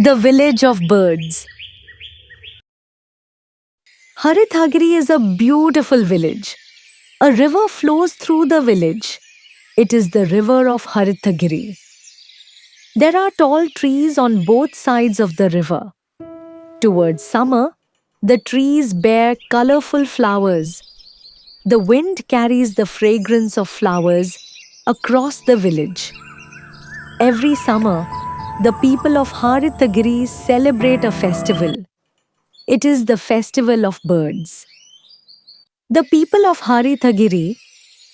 The village of birds. Harithagiri is a beautiful village. A river flows through the village. It is the river of Harithagiri. There are tall trees on both sides of the river. Towards summer, the trees bear colourful flowers. The wind carries the fragrance of flowers across the village. Every summer, the people of Harithagiri celebrate a festival. It is the festival of birds. The people of Harithagiri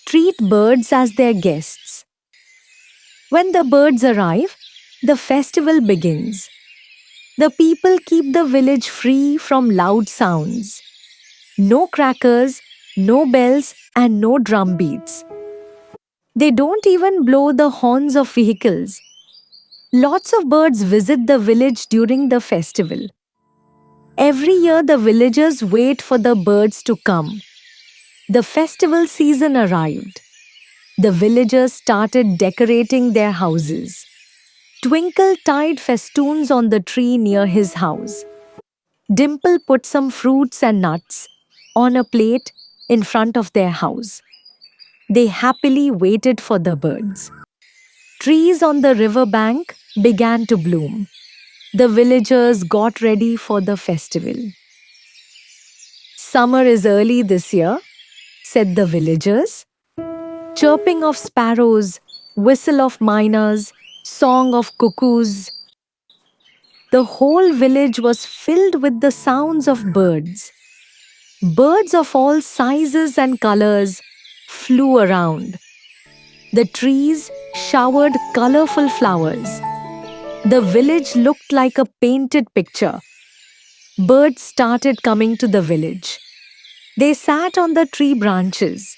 treat birds as their guests. When the birds arrive, the festival begins. The people keep the village free from loud sounds. No crackers, no bells, and no drum beats. They don't even blow the horns of vehicles. Lots of birds visit the village during the festival. Every year, the villagers wait for the birds to come. The festival season arrived. The villagers started decorating their houses. Twinkle tied festoons on the tree near his house. Dimple put some fruits and nuts on a plate in front of their house. They happily waited for the birds. Trees on the river bank began to bloom. The villagers got ready for the festival. Summer is early this year, said the villagers. Chirping of sparrows, whistle of miners, song of cuckoos. The whole village was filled with the sounds of birds. Birds of all sizes and colors flew around. The trees showered colourful flowers. The village looked like a painted picture. Birds started coming to the village. They sat on the tree branches.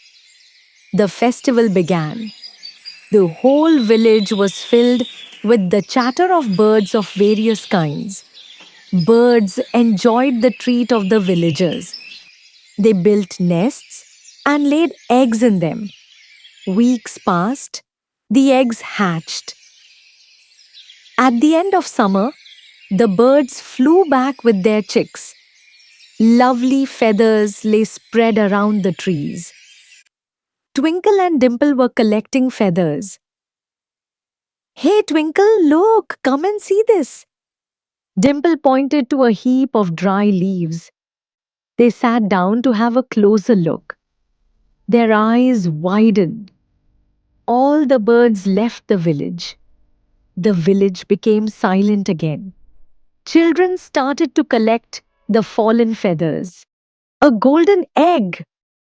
The festival began. The whole village was filled with the chatter of birds of various kinds. Birds enjoyed the treat of the villagers. They built nests and laid eggs in them. Weeks passed. The eggs hatched. At the end of summer, the birds flew back with their chicks. Lovely feathers lay spread around the trees. Twinkle and Dimple were collecting feathers. "Hey Twinkle, look, come and see this." Dimple pointed to a heap of dry leaves. They sat down to have a closer look. Their eyes widened. All the birds left the village. The village became silent again. Children started to collect the fallen feathers. A golden egg!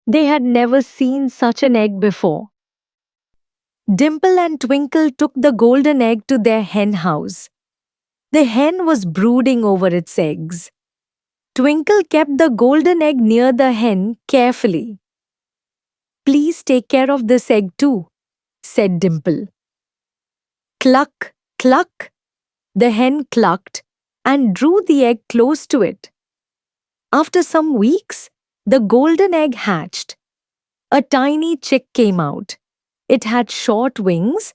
They had never seen such an egg before. Dimple and Twinkle took the golden egg to their hen house. The hen was brooding over its eggs. Twinkle kept the golden egg near the hen carefully. "Please take care of this egg too," said Dimple. Cluck, cluck. The hen clucked and drew the egg close to it. After some weeks, the golden egg hatched. A tiny chick came out. It had short wings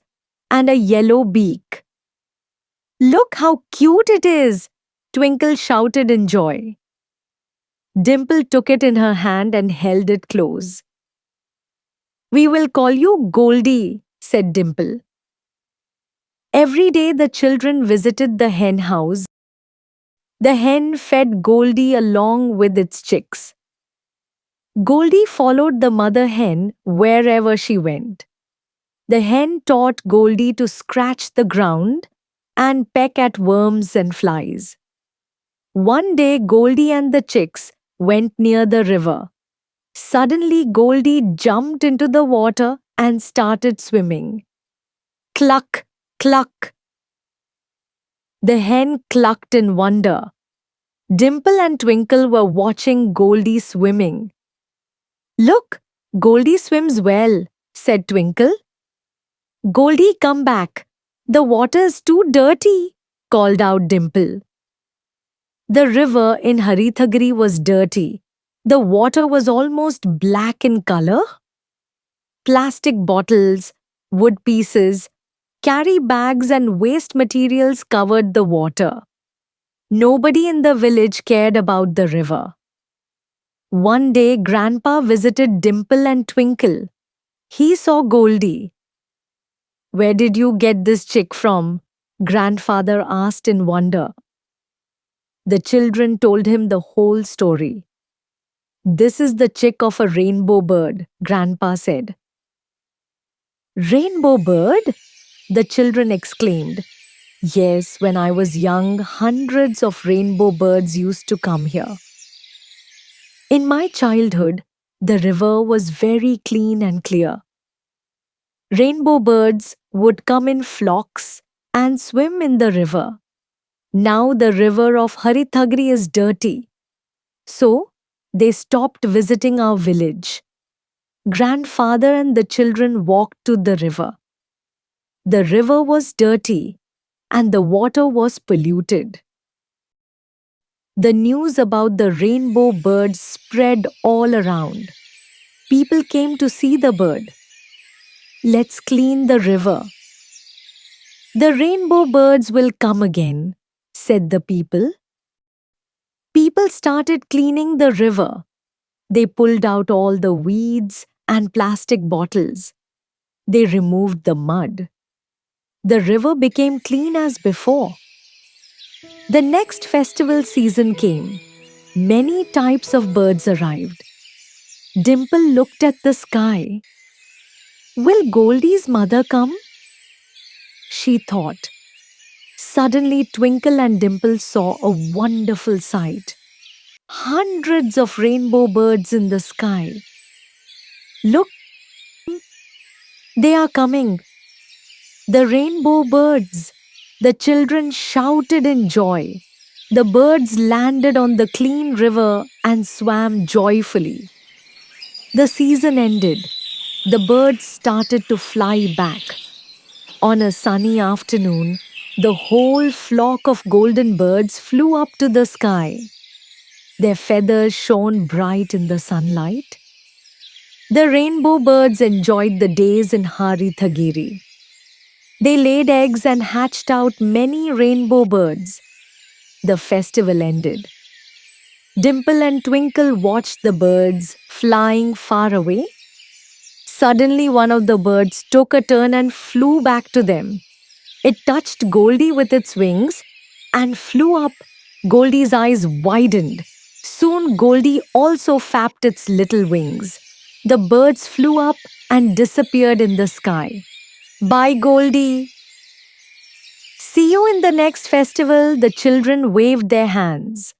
and a yellow beak. "Look how cute it is!" Twinkle shouted in joy. Dimple took it in her hand and held it close. "We will call you Goldie," said Dimple. Every day the children visited the hen house. The hen fed Goldie along with its chicks. Goldie followed the mother hen wherever she went. The hen taught Goldie to scratch the ground and peck at worms and flies. One day Goldie and the chicks went near the river. Suddenly Goldie jumped into the water and started swimming. Cluck, cluck. The hen clucked in wonder. Dimple and Twinkle were watching Goldie swimming. "Look, Goldie swims well," said Twinkle. "Goldie, come back. The water is too dirty," called out Dimple. The river in Harithagiri was dirty. The water was almost black in color. Plastic bottles, wood pieces, carry bags and waste materials covered the water. Nobody in the village cared about the river. One day, Grandpa visited Dimple and Twinkle. He saw Goldie. "Where did you get this chick from?" Grandfather asked in wonder. The children told him the whole story. "This is the chick of a rainbow bird," Grandpa said. "Rainbow bird?" the children exclaimed. "Yes, when I was young, hundreds of rainbow birds used to come here. In my childhood, the river was very clean and clear. Rainbow birds would come in flocks and swim in the river. Now the river of Harithagri is dirty. So they stopped visiting our village." Grandfather and the children walked to the river. The river was dirty and the water was polluted. The news about the rainbow bird spread all around. People came to see the bird. "Let's clean the river. The rainbow birds will come again," said the people. People started cleaning the river. They pulled out all the weeds and plastic bottles. They removed the mud. The river became clean as before. The next festival season came. Many types of birds arrived. Dimple looked at the sky. "Will Goldie's mother come?" she thought. Suddenly, Twinkle and Dimple saw a wonderful sight. Hundreds of rainbow birds in the sky. "Look, they are coming! The rainbow birds!" The children shouted in joy. The birds landed on the clean river and swam joyfully. The season ended. The birds started to fly back. On a sunny afternoon, the whole flock of golden birds flew up to the sky. Their feathers shone bright in the sunlight. The rainbow birds enjoyed the days in Harithagiri. They laid eggs and hatched out many rainbow birds. The festival ended. Dimple and Twinkle watched the birds flying far away. Suddenly, one of the birds took a turn and flew back to them. It touched Goldie with its wings and flew up. Goldie's eyes widened. Soon, Goldie also flapped its little wings. The birds flew up and disappeared in the sky. "Bye, Goldie." "See you in the next festival," the children waved their hands.